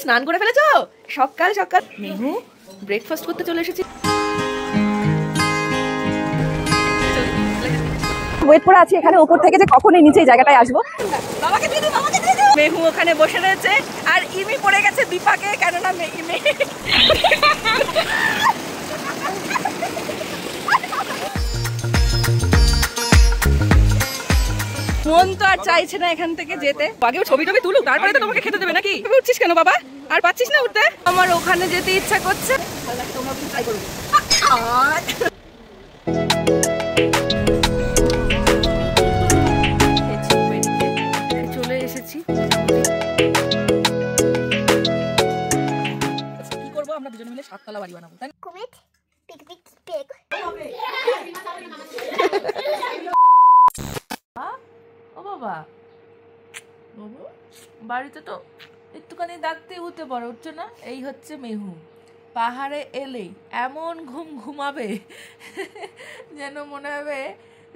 স্নান করে ফেলেছো? সকাল সকাল মেহু ব্রেকফাস্ট করতে চলে এসেছি। ওয়েট করে আছি এখানে উপর থেকে যে কখন এই নিচে জায়গাটায় আসবো। মেহু ওখানে বসে রয়েছে আর ইমি পড়ে গেছে দীপাকে, কেননা ইমি মন তো আর চাইছে না এখান থেকে যেতে। আগেও ছবি টবি তুলুক, তারপরে তো তোমাকে খেতে দেবে নাকি? উঠছিস কেন বাবা? আর পাচ্ছিস না উঠতে? আমার ওখানে যেতে ইচ্ছা করছে। চলে এসেছি। কি করবো আমরা দুজনে মিলে 7 তলা বাড়ি বানাবো, তাই না? ও বাবা, বাড়িতে তো একটুখানি ডাকতে উঠতে পারো, উঠছে না। এই হচ্ছে মেহু, পাহাড়ে এলেই এমন ঘুম ঘুমাবে যেন মনে হবে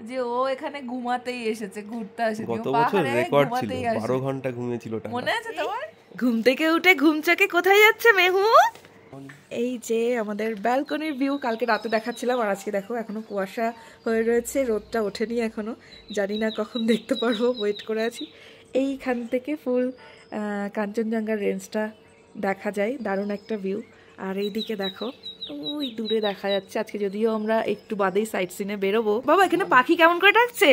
যে ও এখানে ঘুমাতেই এসেছে, ঘুরতে আসেনি। গত বছর রেকর্ড ছিল 12 ঘন্টা ঘুমিয়েছিল। মনে আছে তোমার? ঘুম থেকে উঠে ঘুমচাকে কোথায় যাচ্ছে মেহু? এই যে আমাদের ব্যালকনির ভিউ, কালকে রাতে দেখাচ্ছিলাম আর আজকে দেখো এখনো কুয়াশা হয়ে রয়েছে, রোদটা ওঠেনি এখনো, জানি না কখন দেখতে পারবো, ওয়েট করে আছি। এইখান থেকে ফুল কাঞ্চনজঙ্ঘার রেঞ্জটা দেখা যায়, দারুণ একটা ভিউ। আর এইদিকে দেখো ওই দূরে দেখা যাচ্ছে, আজকে যদিও আমরা একটু বাদেই সাইট সিনে বেরোবো। বাবা এখানে পাখি কেমন করে ডাকছে?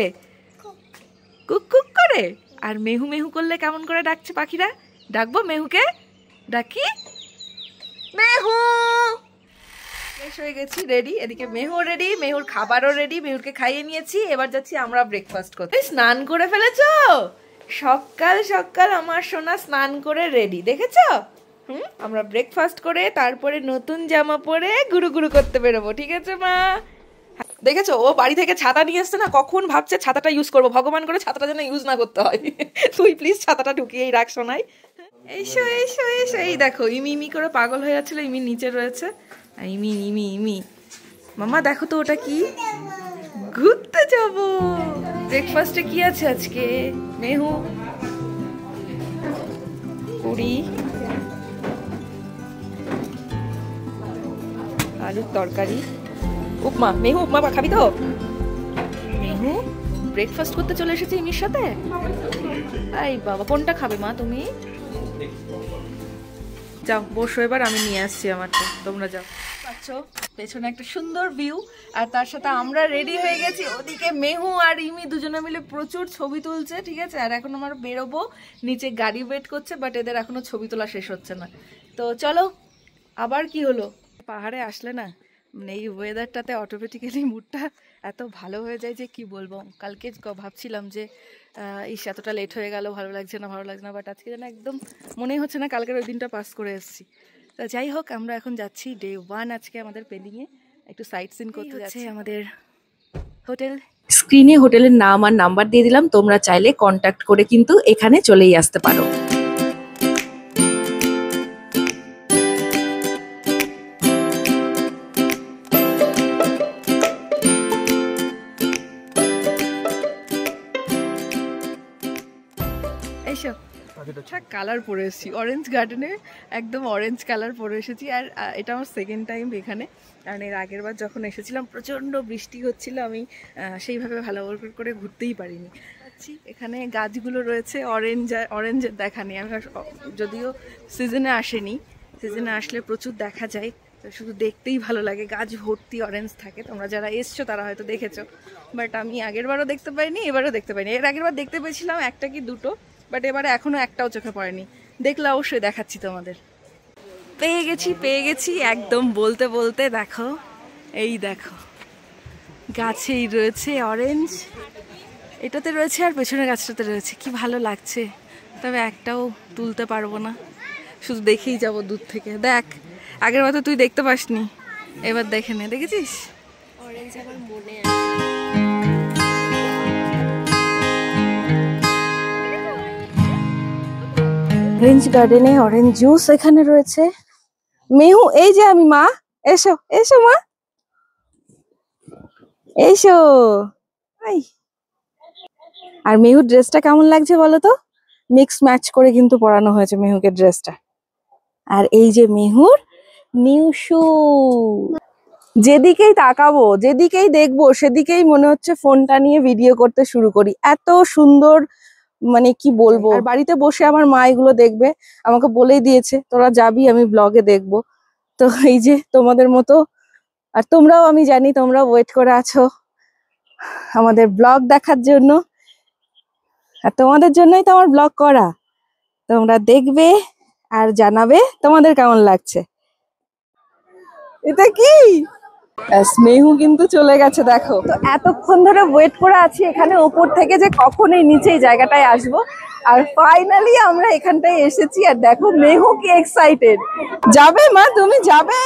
কুক কুক করে। আর মেহু মেহু করলে কেমন করে ডাকছে পাখিরা? ডাকবো মেহুকে, ডাকি মেহু। ফ্রেশ হয়ে গেছি, রেডি। এদিকে মেহু রেডি, মেহুর খাবারও রেডি, মেহুরকে খাইয়ে নিয়েছি। এবার যাচ্ছি আমরা ব্রেকফাস্ট করতে। স্নান করে ফেলেছো? সকাল সকাল আমার সোনা স্নান করে রেডি, দেখেছো? আমরা ব্রেকফাস্ট করে তারপরে নতুন জামা পরে গুরু গুরু করতে বেরোবো, ঠিক আছে মা? দেখেছো ও বাড়ি থেকে ছাতা নিয়ে এসছে না, কখন ভাবছে ছাতাটা ইউজ করবো, ভগবান করে ছাতাটা যেন ইউজ না করতে হয়। তুই প্লিজ ছাতাটা ঢুকিয়েই রাখ সোনাই। এইসো এইসো এইসো। এই দেখো ইমি ইমি করে পাগল হয়ে যাচ্ছিল, ইমি নিচে রয়েছে। ইমি ইমি ইমি মামা দেখো তো ওটা কি? ঘুরতে যাব। ব্রেকফাস্টে কি আছে আজকে মেহু? পুরি, আলুর তরকারি, উপমা। মেহু উপমা খাবি তো? মেহু ব্রেকফাস্ট করতে চলে এসেছে ইমির সাথে। এই বাবা কোনটা খাবে মা তুমি? যাও বসো, এবার আমি নিয়ে আসছি আমারটা, তোমরা যাও। পাচ্ছ পেছনে একটা সুন্দর ভিউ, আর তার সাথে আমরা রেডি হয়ে গেছি। ওদিকে মেহু আর ইমি দুজনে মিলে প্রচুর ছবি তুলছে, ঠিক আছে? আর এখন আমরা বেরোবো, নিচে গাড়ি ওয়েট করছে, বাট এদের এখনো ছবি তোলা শেষ হচ্ছে না। তো চলো। আবার কি হলো? পাহাড়ে আসলে না মানে এই ওয়েদারটাতে অটোমেটিক্যালি মুডটা এত ভালো হয়ে যায় যে কি বলবো। কালকে ভাবছিলাম যে ইস এতটা লেট হয়ে গেল, ভালো লাগছে না ভালো লাগছে না, বাট আজকে যেন একদম মনেই হচ্ছে না কালকের ওই দিনটা পাস করে এসেছি। তো যাই হোক, আমরা এখন যাচ্ছি ডে 1 আজকে আমাদের পেন্ডিংয়ে, একটু সাইট সিন করতে যাচ্ছি আমাদের হোটেল। স্ক্রিনে হোটেলের নাম আর নাম্বার দিয়ে দিলাম, তোমরা চাইলে কন্ট্যাক্ট করে কিন্তু এখানে চলেই আসতে পারো। কালার পরে এসেছি অরেঞ্জ গার্ডেনে, একদম অরেঞ্জ কালার পরে এসেছি। আর এটা আমার সেকেন্ড টাইম এখানে, কারণ এর আগের বার যখন এসেছিলাম প্রচণ্ড বৃষ্টি হচ্ছিল, আমি সেইভাবে ভালো করে ঘুরতেই পারিনি। এখানে গাছগুলো রয়েছে অরেঞ্জের দেখা নেই। আমি যদিও সিজনে আসেনি, সিজনে আসলে প্রচুর দেখা যায়, শুধু দেখতেই ভালো লাগে, গাছ ভর্তি অরেঞ্জ থাকে। তোমরা যারা এসছো তারা হয়তো দেখেছো, বাট আমি আগের বারও দেখতে পাইনি, এবারও দেখতে পাইনি। এর আগের বার দেখতে পেয়েছিলাম একটা কি দুটো, বাট এবারে এখনো একটাও চোখে পড়েনি। দেখলে অবশ্যই দেখাচ্ছি তোমাদের। পেয়ে গেছি একদম বলতে বলতে। দেখো এই দেখো গাছেই রয়েছে অরেঞ্জ, এটাতে রয়েছে আর পেছনের গাছটাতে রয়েছে। কি ভালো লাগছে, তবে একটাও তুলতে পারবো না, শুধু দেখেই যাব দূর থেকে। দেখ আগের বার তো তুই দেখতে পাসনি, এবার দেখে নে। দেখেছিস অরেঞ্জ? আমার মনে আছে। অরেঞ্জ গার্ডেনে অরেঞ্জ জুস এখানে রয়েছে। মেহু এই যে আমি, মা এসো এসো মা এসো। আর মেহুর ড্রেসটা কেমন লাগছে বলো তো? মিক্স ম্যাচ করে কিন্তু পরানো হয়েছে মেহুকে ড্রেসটা। আর এই যে মেহুর নিউ শু। যেদিকেই তাকাবো, যেদিকেই দেখবো, সেদিকেই মনে হচ্ছে ফোনটা নিয়ে ভিডিও করতে শুরু করি, এত সুন্দর। মানে কি বলবো, আর বাড়িতে বসে আমার মা এগুলো দেখবে, আমাকে বলেই দিয়েছে তোরা যাবি, আমি ব্লগে দেখবো। তো এই যে তোমাদের মতো, আর তোমরাও, আমি জানি তোমরা ওয়েট করে আছো আমাদের ব্লগ দেখার জন্য, আর তোমাদের জন্যই তো আমার ব্লগ করা। তোমরা দেখবে আর জানাবে তোমাদের কেমন লাগছে। এটা কি? মেহু কিন্তু চলে গেছে দেখো। তো এতক্ষণ ধরে ওয়েট করে আছি এখানে উপর থেকে যে কখন এই নিচে এই জায়গাটায় আসবো, আর ফাইনালি আমরা এখানটায় এসেছি। আর দেখো মেহু কি এক্সাইটেড। যাবে মা, তুমি যাবে?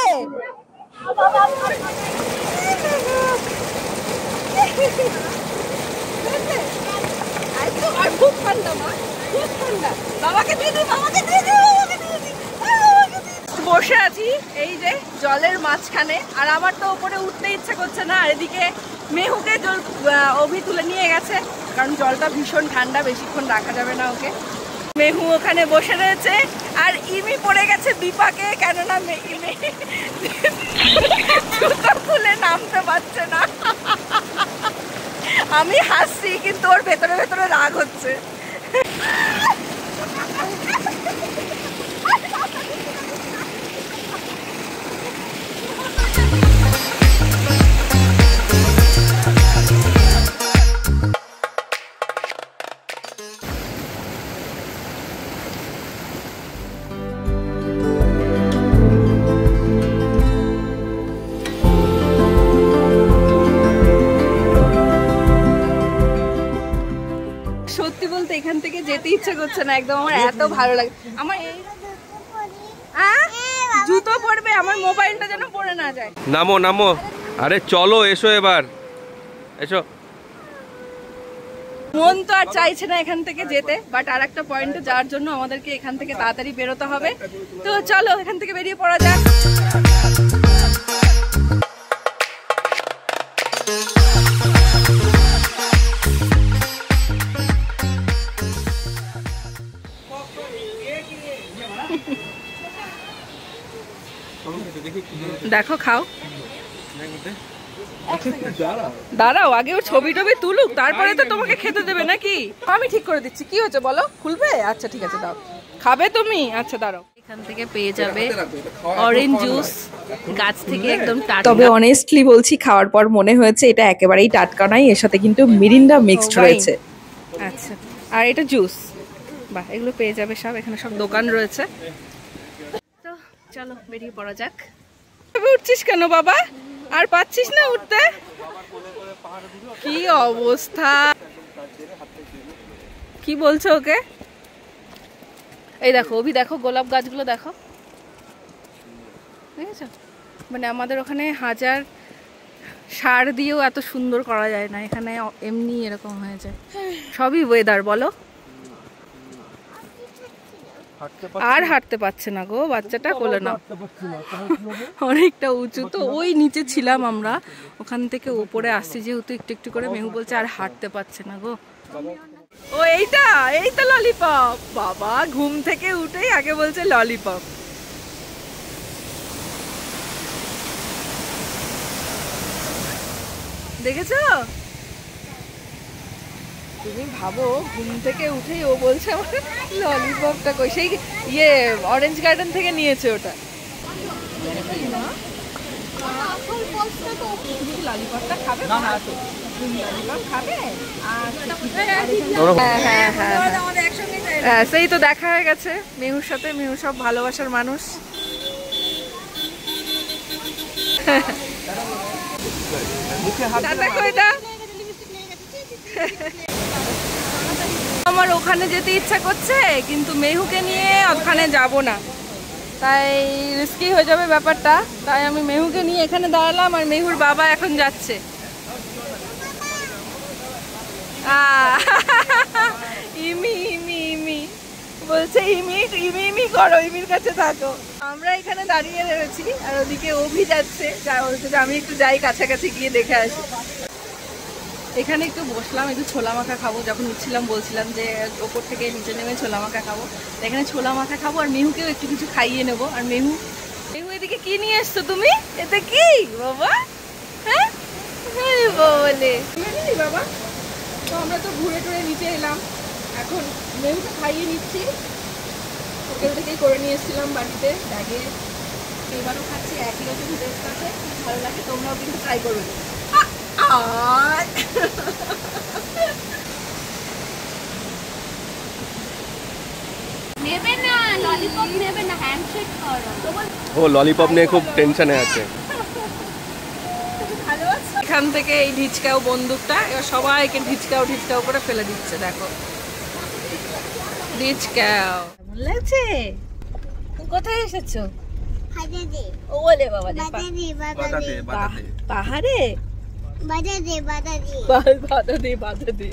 খুব ঠান্ডা মা, খুব ঠান্ডা। বাবাকে দিয়ে দিই, বাবাকে দিয়ে দিই, বাবাকে দিয়ে দিই। বসে আছি এই যে জলের মাঝখানে, আর আমার তো উপরে উঠতে ইচ্ছা করছে না। আর এদিকে মেহুকে অভি তুলে নিয়ে গেছে, কারণ জলটা ভীষণ ঠান্ডা, বেশিক্ষণ রাখা যাবে না ওকে। মেহু ওখানে বসে রয়েছে, আর ইমি পড়ে গেছে বিপাকে, কেননা জুতো খুলে নামতে পারছে না। আমি হাসছি, কিন্তু ওর ভেতরে ভেতরে রাগ হচ্ছে। সত্যি বলতে এখান থেকে যেতে ইচ্ছে করছে না একদম, আমার এত ভালো লাগে। আমার এই জুতো পরবে, আমার মোবাইলটা যেন পড়ে না যায়। নামো নামো, আরে চলো এসো এবার, এসো। মন তো আর চাইছে না এখান থেকে যেতে, বাট আর একটা পয়েন্টে যাওয়ার জন্য আমাদেরকে এখান থেকে তাড়াতাড়ি বেরোতে হবে। তো চলো এখান থেকে বেরিয়ে পড়া যাক। দেখো, খাও, দাঁড়াও আগে ওর ছবি টবি তুলুক, তারপরে তো তোমাকে খেতে দেবে নাকি। আমি ঠিক করে দিচ্ছি। কি হচ্ছে বলো? খুলবে? আচ্ছা ঠিক আছে, দাও। খাবে তুমি? আচ্ছা দাঁড়াও। এখান থেকে পেয়ে যাবে অরেঞ্জ জুস, গাছ থেকে একদম টাটকা। তবে অনেস্টলি বলছি, খাওয়ার পর মনে হয়েছে এটা একেবারেই টাটকা নাই, এর সাথে কিন্তু মিরিন্ডা মিক্সড রয়েছে। আচ্ছা, আর এটা জুস। বাহ, এগুলো পেয়ে যাবে সব, এখানে সব দোকান রয়েছে। তো চলো বেরিয়ে পড়া যাক। উঠছিস কেন বাবা? আর পাচ্ছিস না উঠতে? কি অবস্থা, কি বলছো ওকে? এই দেখো অভি, দেখো গোলাপ গাছগুলো দেখো, দেখেছো? মানে আমাদের ওখানে হাজার সার দিয়েও এত সুন্দর করা যায় না, এখানে এমনি এরকম হয়ে যায়। সবই ওয়েদার বলো। আর হাঁটতে পারছে না গো বাচ্চাটা, কোলে না, অনেকটা উঁচু তো। ওই নিচে ছিলাম আমরা, ওখান থেকে উপরে আসছি যেহেতু একটু একটু করে। মেহু বলছে আর হাঁটতে পারছে না গো। ও এইটা, এই তো ললিপপ। বাবা ঘুম থেকে উঠেই আগে বলছে ললিপপ। দেখেছো? তুমি ভাবো, ঘুম থেকে উঠেই ও বলছে আমার ললিপপটা কই। সেই ইয়ে অরেঞ্জ গার্ডেন থেকে নিয়েছে ওটা। ললিপপটা খাবে? ললিপপ খাবে? হ্যাঁ, সেই তো দেখা হয়ে গেছে মেহুর সাথে। মেহু সব ভালোবাসার মানুষ। আমার ওখানে যেতে ইচ্ছা করছে, কিন্তু মেহুকে নিয়ে ওখানে যাব না, তাই রিস্কি হয়ে যাবে ব্যাপারটা। তাই আমি মেহুকে নিয়ে এখানে দাঁড়ালাম, আর মেহুর বাবা এখন যাচ্ছে। ইমি ইমি ইমি বলছে, ইমি ইমি ইমি করো, ইমির কাছে থাকো। আমরা এখানে দাঁড়িয়ে রয়েছি, আর ওদিকে অভি যাচ্ছে, যা বলছে যে আমি একটু যাই কাছাকাছি গিয়ে দেখে আসি। এখানে একটু বসলাম, একটু ছোলা মাখা খাবো। যখন উঠছিলাম বলছিলাম যে ওপর থেকে নিচে নেমে ছোলা মাখা খাবো। এখানে ছোলা মাখা খাবো আর মেহুকেও একটু কিছু খাইয়ে নেবো। আর মেহু এদিকে কি নিয়ে এসছো তুমি? এটা কি বাবা? হ্যাঁ বলে বাবা। তো আমরা তো ঘুরে টুরে নিচে এলাম, এখন মেহুকে খাইয়ে নিচ্ছি। হোটেল থেকেই করে নিয়ে এসেছিলাম বাড়িতে ব্যাগে। এবারও খাচ্ছি, একই রকম টেস্ট আছে, ভালো লাগে। তোমরাও কিন্তু ট্রাই করবে। নেবে না ললিপপ, নেবে না, হ্যান্ডশেক করো। ও ললিপপ নিয়ে খুব টেনশনে আছে। এখান থেকে এই ঢিচকাও বন্দুকটা এবার সবাইকে ঢিচকাও করে ফেলে দিচ্ছে। দেখো ঢিচকাও কেমন লাগছে? কোথায় এসেছো? ও বলে বাবা পাহাড়ে বাধা দে।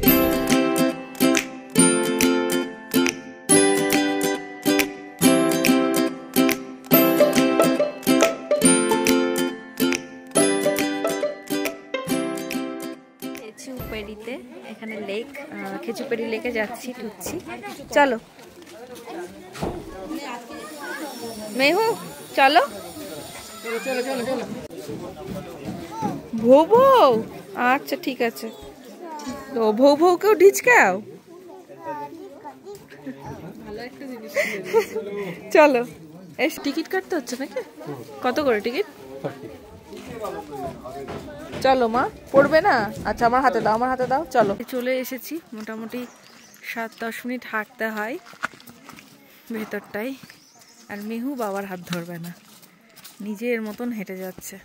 খেচুপেড়িতে, এখানে লেক, খেচুপেড়ি লেকে যাচ্ছি, ঢুকছি। চলো মেহু চলো। ভৌ আচ্ছা ঠিক আছে। তো ভৌকেও ঢিচকাও। চলো এস, টিকিট কাটতে হচ্ছে নাকি? কত করে টিকিট? চলো মা, পড়বে না? আচ্ছা আমার হাতে দাও। চলো চলে এসেছি। মোটামুটি 7-10 মিনিট হাঁটতে হয় ভেতরটাই। আর মেহু বাবার হাত ধরবে না, নিজের মতন হেঁটে যাচ্ছে।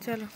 চলো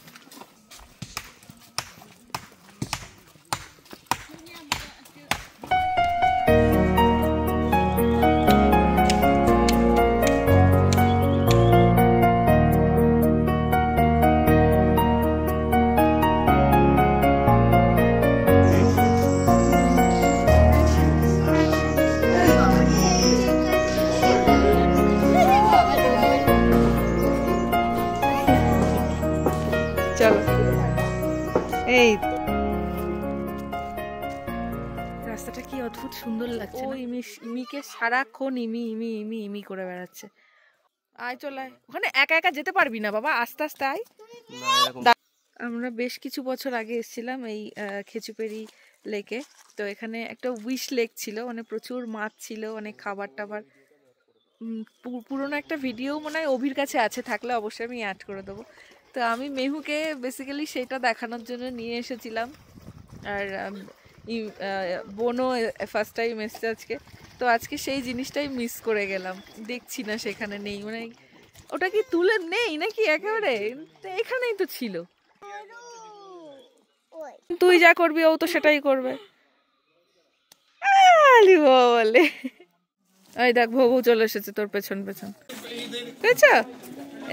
এই রাস্তাটা কি অদ্ভুত সুন্দর লাগছে। ও ইমিকে সারাক্ষণ ইমি করে বেড়াচ্ছে। আয় চলায়, ওখানে একা একা যেতে পারবি না বাবা, আস্তে আস্তে আয়। আমরা বেশ কিছু বছর আগে এসেছিলাম এই খেচুপেড়ি লেকে। তো এখানে একটা উইশ লেক ছিল, মানে প্রচুর মাছ ছিল, অনেক খাবার টাবার। পুরোনো একটা ভিডিও মনে হয় অভির কাছে আছে, থাকলে অবশ্যই আমি অ্যাড করে দেবো। তো আমি মেহুকে বেসিক্যালি সেটা দেখানোর জন্য নিয়ে এসেছিলাম। আর বোনও ফার্স্ট টাইম এসছে আজকে। তো আজকে সেই জিনিসটাই মিস করে গেলাম, দেখছি না সেখানে নেই। মানে ওটা কি তুলে নেই নাকি একেবারে? এখানেই তো ছিল। তুই যা করবি ও তো সেটাই করবে বলে। ওই দেখ ভৌ চলে এসেছে তোর পেছন বুঝছ?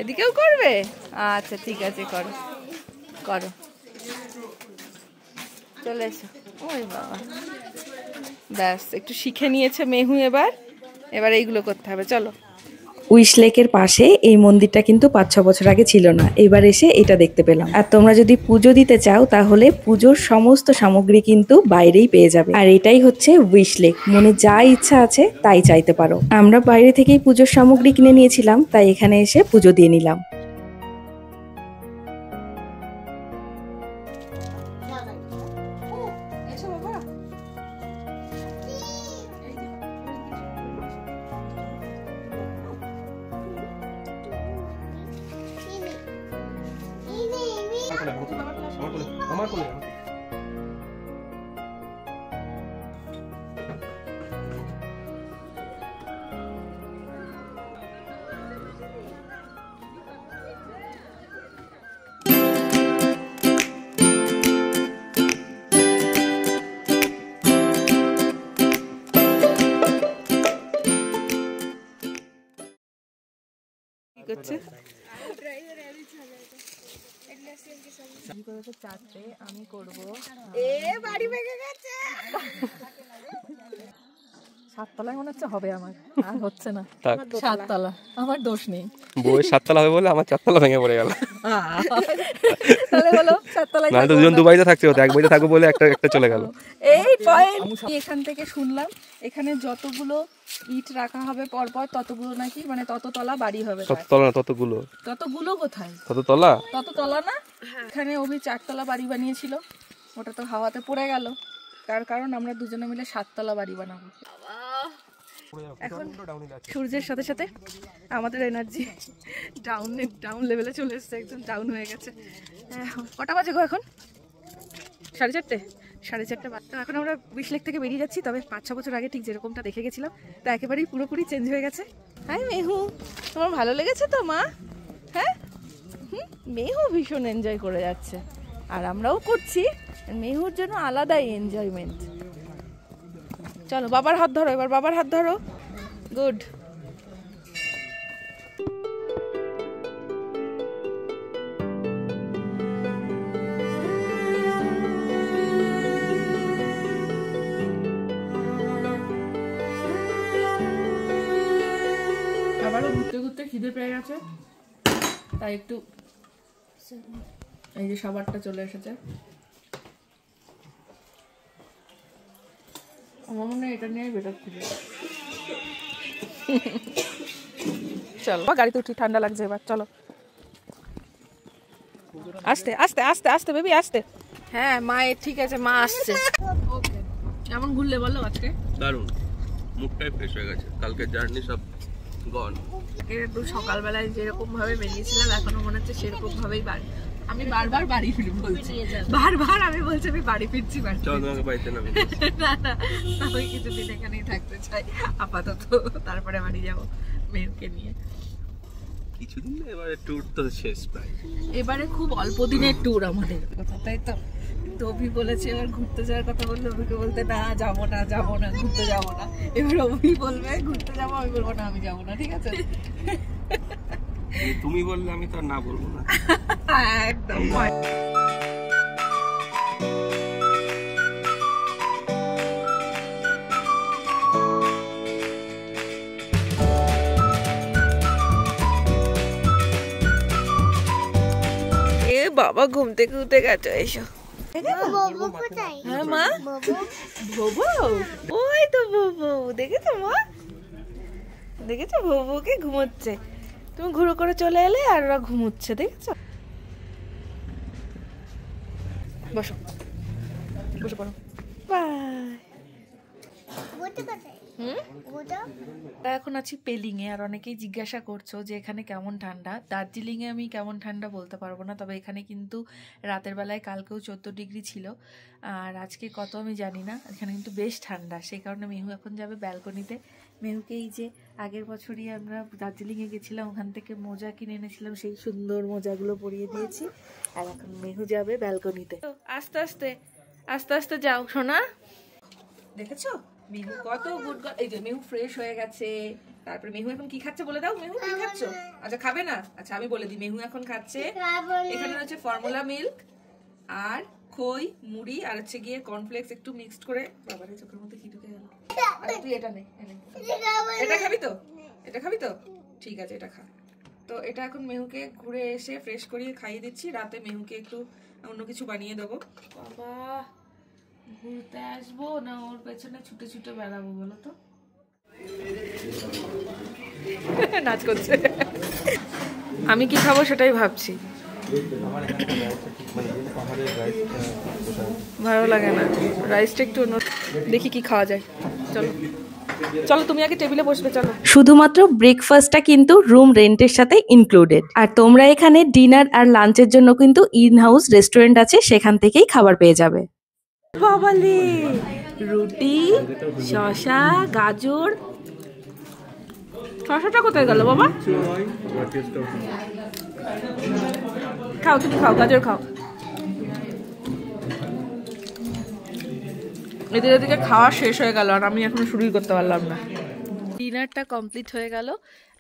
এদিকেও করবে? আচ্ছা ঠিক আছে, করো চলে এসো। ওই বাবা ব্যাস একটু শিখে নিয়েছে মেহু। এবার এইগুলো করতে হবে। চলো। উইশ লেকের পাশে এই মন্দিরটা কিন্তু 5-6 বছর আগে ছিল না, এবার এসে এটা দেখতে পেলাম। আর তোমরা যদি পুজো দিতে চাও তাহলে পুজোর সমস্ত সামগ্রী কিন্তু বাইরেই পেয়ে যাবে। আর এটাই হচ্ছে উইশ লেক, মনে যা ইচ্ছা আছে তাই চাইতে পারো। আমরা বাইরে থেকেই পুজোর সামগ্রী কিনে নিয়েছিলাম, তাই এখানে এসে পুজো দিয়ে নিলাম। আমার কোলে আমি করবো সাততলায় মনে হচ্ছে হবে আমার, আর হচ্ছে না। থাক। সাততলা, আমার দোষ নেই। বউয়ের 7 তলা হবে বলে আমার 4 তলা ভেঙে পড়ে গেল। তাহলে হলো সাততলায় না তো দুজন দুবাইতে থাকতে হতো, এক বাড়িতে থাকবো বলে একটা চলে গেল। এই পয়েন্ট এখান থেকে শুনলাম এখানে যতগুলো ইট রাখা হবে পরপর ততগুলো নাকি মানে তততলা বাড়ি হবে। তত তলা না, ততগুলো। ততগুলো কোথায়? তত তলা? তততলা না, এখানে অভি 4 তলা বাড়ি বানিয়েছিল, ওটা তো হাওয়াতে পড়ে গেল। তার কারণ আমরা দুজনে মিলে 7 তলা বাড়ি বানাবো। এখন সূর্যের সাথে সাথে আমাদের এনার্জি ডাউন লেভেলে চলে এসছে, একদম ডাউন হয়ে গেছে। কটা বাজে গো এখন? 4:30। 4:30 বাজে। এখন আমরা বিশলেক থেকে বেরিয়ে যাচ্ছি, তবে 5-6 বছর আগে ঠিক যেরকমটা দেখে গেছিলাম তা একেবারেই পুরোপুরি চেঞ্জ হয়ে গেছে। হ্যাঁ মেহু, তোমার ভালো লেগেছে তো মা? হ্যাঁ, মেহু ভীষণ এনজয় করে যাচ্ছে আর আমরাও করছি। মেহুর জন্য আলাদাই এনজয়মেন্ট। চলো বাবার হাত ধরো, এবার বাবার হাত ধরো। গুড। আবারও ঘুরতে ঘুরতে খিদে পেয়ে গেছে, তাই একটু এই যে খাবারটা চলে এসেছে। আমার মনে হয় এটা নিয়ে বেটার ছিল। চলো গাড়িতে উঠি, ঠান্ডা লাগছে এবার। চলো আস্তে আস্তে আস্তে আস্তে বেবি আস্তে। হ্যাঁ মায়ের ঠিক আছে, মা আসছে। ওকে, কেমন ঘুরলে বলো আজকে? দারুণ, মুখটাই ফ্রেশ হয়ে গেছে, কালকে জার্নি সব গন। একটু সকালবেলায় যেরকম ভাবে বেরিয়েছিলাম এখনো মনে হচ্ছে সেরকম ভাবেই বাড়ি। আমি বারবার বাড়ি ফিরে বলছি, বারবার আমি বলছি আমি বাড়ি ফিরছি। চল তোমাকে বাড়িতে নামি। না না, আমি কিছুদিন এখানেই থাকতে চাই আপাতত, তারপরে বাড়ি যাবো মেয়েকে নিয়ে। কিছুদিন না, এবারে ট্যুর তো শেষ প্রায়। এবারে খুব অল্প দিনের ট্যুর আমাদের, তাই তো। তো অভি বলেছে এবার ঘুরতে যাওয়ার কথা বললে অভিকে বলতে না যাবো না ঘুরতে যাবো না। এবার অভি বলবে ঘুরতে যাবো, আমি বলবো না আমি যাবো না, ঠিক আছে? তুমি বললে আমি তো আর না বলবো না। একদম। এ বাবা ঘুম থেকে উঠে গেছে, এসো। হ্যাঁ মা, ভোবো, ওই তো ভোবো, দেখেছো মা? দেখেছো ভোবোকে ঘুমোচ্ছে, তুমি ঘুরো করে চলে এলে আর ওরা ঘুমোচ্ছে, দেখেছো? বসো বসে পড়ো। বাই। এখন আছি পেলিং এ। আর অনেকেই জিজ্ঞাসা করছো যে এখানে কেমন ঠান্ডা। দার্জিলিং এ আমি কেমন ঠান্ডা বলতে পারবো না, তবে এখানে কিন্তু রাতের বেলায় কালকেও 14 ডিগ্রি ছিল, আর আজকে কত আমি জানি না। এখানে কিন্তু বেশ ঠান্ডা, সেই কারণে মেহু এখন যাবে ব্যালকনিতে। মেহুকে এই যে আগের বছরই আমরা দার্জিলিংয়ে গেছিলাম, ওখান থেকে মোজা কিনে এনেছিলাম, সেই সুন্দর মোজাগুলো পরিয়ে দিয়েছি। আর এখন মেহু যাবে ব্যালকনিতে। আস্তে আস্তে আস্তে আস্তে যাও সোনা। দেখেছো মেহু কত গুড। এই যে মেহু ফ্রেশ হয়ে গেছে। তারপরে মেহু এখন কি খাচ্ছে বলে দাও। মেহু কি খাচ্ছ? আচ্ছা খাবে না, আচ্ছা আমি বলে দিই। মেহু এখন খাচ্ছে, এখানে হচ্ছে ফর্মুলা মিল্ক আর খই, মুড়ি আর হচ্ছে গিয়ে কর্নফ্লেক্স একটু মিক্সড করে। বাবারে চোখের মধ্যে কি ঢুকে গেল। আরে তুই এটা নে, এটা খাবি তো? এটা খাবি তো? ঠিক আছে এটা খা। তো এটা এখন মেহুকে ঘুরে এসে ফ্রেশ করিয়ে খাইয়ে দিচ্ছি। রাতে মেহুকে একটু অন্য কিছু বানিয়ে দেবো। বাবা ঘুরতে আসবো না ওর পেছনে ছুটে ছুটে বেড়াবো বলো তো? নাচ করছে। আমি কি খাবো সেটাই ভাবছি। ভালো লাগে না রাইসটা, একটু অন্য দেখি কি খাওয়া যায়। চলো চলো তুমি আগে টেবিলে বসবে। চলো। শুধুমাত্র ব্রেকফাস্টটা কিন্তু রুম রেন্টের সাথে ইনক্লুডেড। আর তোমরা এখানে ডিনার আর লাঞ্চের জন্য কিন্তু ইন হাউস রেস্টুরেন্ট আছে, সেখান থেকেই খাবার পেয়ে যাবে। বাবালে রুটি, শসা, গাজর। শসাটা কোথায় গেল বাবা? খাও তুমি, খাও গাজর খাও। এদিকে এদিকে খাওয়া শেষ হয়ে গেল আর আমি এখনো শুরুই করতে পারলাম না। ডিনারটা কমপ্লিট হয়ে গেল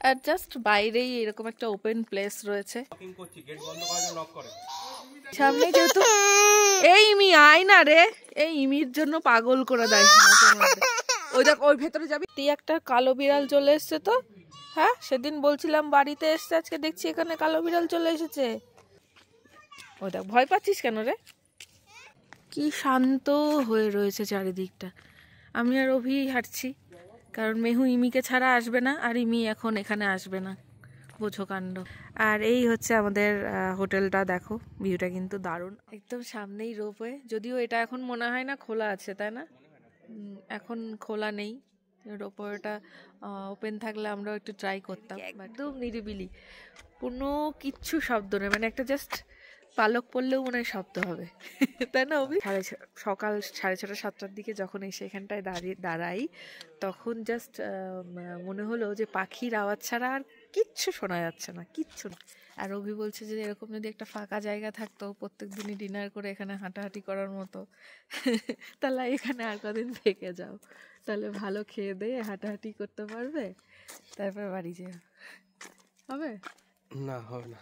আর জাস্ট বাইরেই এরকম একটা ওপেন প্লেস রয়েছে সামনে। যেহেতু এই ইমি আয় না রে, এই ইমির জন্য পাগল করে দেয়। ওই দেখ ওই ভেতরে যাবি। তুই একটা কালো বিড়াল চলে এসছে তো। হ্যাঁ সেদিন বলছিলাম বাড়িতে এসছে, আজকে দেখছি এখানে কালো বিড়াল চলে এসেছে। ওই দেখ ভয় পাচ্ছিস কেন রে? কি শান্ত হয়ে রয়েছে চারিদিকটা। আমি আর অভি হাঁটছি, কারণ মেহু ইমিকে ছাড়া আসবে না, আর ইমি এখন এখানে আসবে না, বোঝো কাণ্ড। আর এই হচ্ছে আমাদের হোটেলটা, দেখো ভিউটা কিন্তু দারুণ, একদম সামনেই রোপওয়ে। যদিও এটা এখন মনে হয় না খোলা আছে, তাই না? এখন খোলা নেই, রোপওয়েটা ওপেন থাকলে আমরাও একটু ট্রাই করতাম। একদম নিরিবিলি, কোনো কিচ্ছু শব্দ নেই, মানে একটা জাস্ট পালক পড়লেও মনে হয় শব্দ হবে, তাই না অভি? সকাল 6:30 7টার দিকে যখন এসে এখানটায় দাঁড়াই তখন জাস্ট মনে হলো যে পাখির আওয়াজ ছাড়া আর কিচ্ছু শোনা যাচ্ছে না, কিচ্ছু না। আর অভি বলছে যে এরকম যদি একটা ফাঁকা জায়গা থাকতো প্রত্যেক দিনই ডিনার করে এখানে হাঁটাহাঁটি করার মতো, তাহলে এখানে আর কদিন থেকে যাও, তাহলে ভালো খেয়ে দিয়ে হাঁটাহাঁটি করতে পারবে, তারপর বাড়ি যেও। হবে না, হবে না।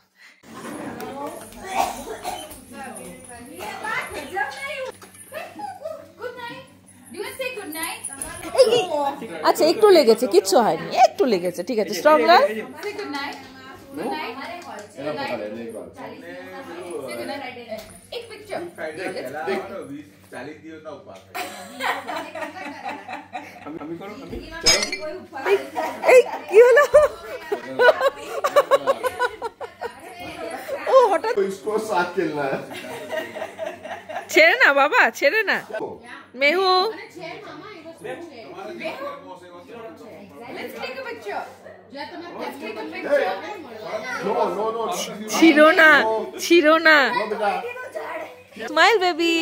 আচ্ছা একটু লেগেছে, কিচ্ছু হয়নি, একটু লেগেছে, ঠিক আছে, স্ট্রঙ্গার। এই কি হলো? ও হঠাৎ ছেড়ে না বাবা, ছেড়ে না। মেহু ছিড়ো না, ছিড়ো না। Smile baby.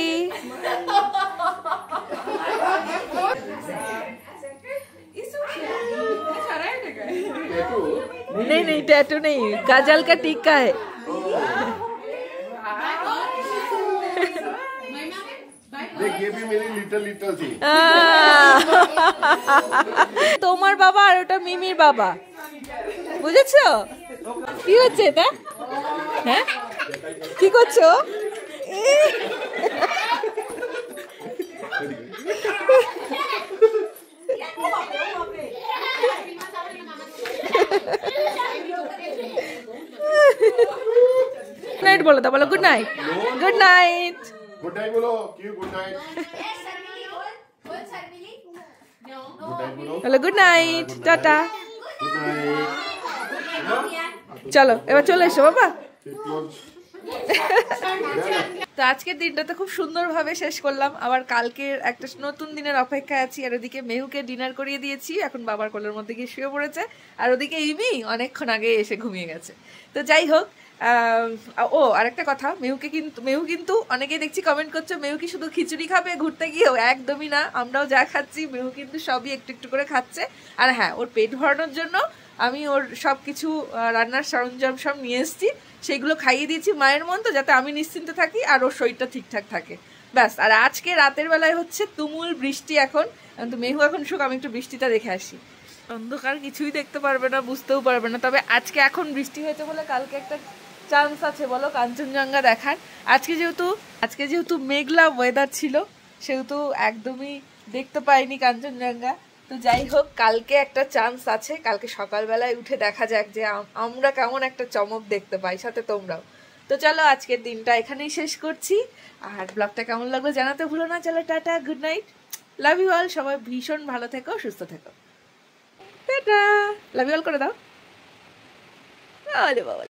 नहीं नहीं टैटू नहीं, काजल का टीका है। ये भी मेरी लिटल थी। তোমার বাবা আর ওটা মিমির বাবা, বুঝেছো? কি হচ্ছে এটা? হ্যাঁ কি করছো? নাইট বলো, তা বলো good night. Good night. Good night बोलो, क्यों गुड नाइट? বলো good night, tata. Good night. চলো এবার চলে এসো বাবা। তো আজকের দিনটাতে খুব সুন্দরভাবে শেষ করলাম, আবার কালকের একটা নতুন দিনের অপেক্ষায় আছি। আর ওদিকে মেহুকে ডিনার করিয়ে দিয়েছি, এখন বাবার কোলের মধ্যে গিয়ে শুয়ে পড়েছে। আর ওদিকে ইমি অনেকক্ষণ আগে এসে ঘুমিয়ে গেছে। তো যাই হোক, ও আরেকটা কথা, মেহু কিন্তু অনেকেই দেখছি কমেন্ট করছে মেহু কি শুধু খিচুড়ি খাবে ঘুরতে গিয়েও? একদমই না, আমরাও যা খাচ্ছি মেহু কিন্তু সবই একটু একটু করে খাচ্ছে। আর হ্যাঁ, ওর পেট ভরানোর জন্য আমি ওর সব কিছু রান্নার সরঞ্জাম সব নিয়ে এসেছি, সেগুলো খাইয়ে দিয়েছি মায়ের মতো, যাতে আমি নিশ্চিন্ত থাকি আর ওর শরীরটা ঠিকঠাক থাকে, ব্যাস। আর আজকে রাতের বেলায় হচ্ছে তুমুল বৃষ্টি, এখন তো মেহু এখন শুক, আমি একটু বৃষ্টিটা দেখে আসি। অন্ধকার কিছুই দেখতে পারবে না, বুঝতেও পারবে না, তবে আজকে এখন বৃষ্টি হয়েছে বলে কালকে একটা চান্স আছে বলো কাঞ্চনজঙ্ঘা দেখার। আজকে যেহেতু মেঘলা ওয়েদার ছিল, সেহেতু একদমই দেখতে পাইনি কাঞ্চনজঙ্ঘা। তো যাই হোক, কালকে একটা চান্স আছে, কালকে সকালবেলায় উঠে দেখা যাক যে আমরা কেমন একটা চমক দেখতে পাই, সাথে তোমরাও। তো চলো আজকের দিনটা এখানেই শেষ করছি, আর ব্লগটা কেমন লাগলো জানাতে ভুলো না। চলো টাটা, good night, love you all. সবাই ভীষণ ভালো থেকো, সুস্থ থেকো, টাটা, লাভ ইউ অল করে দাও। আরে বাবা।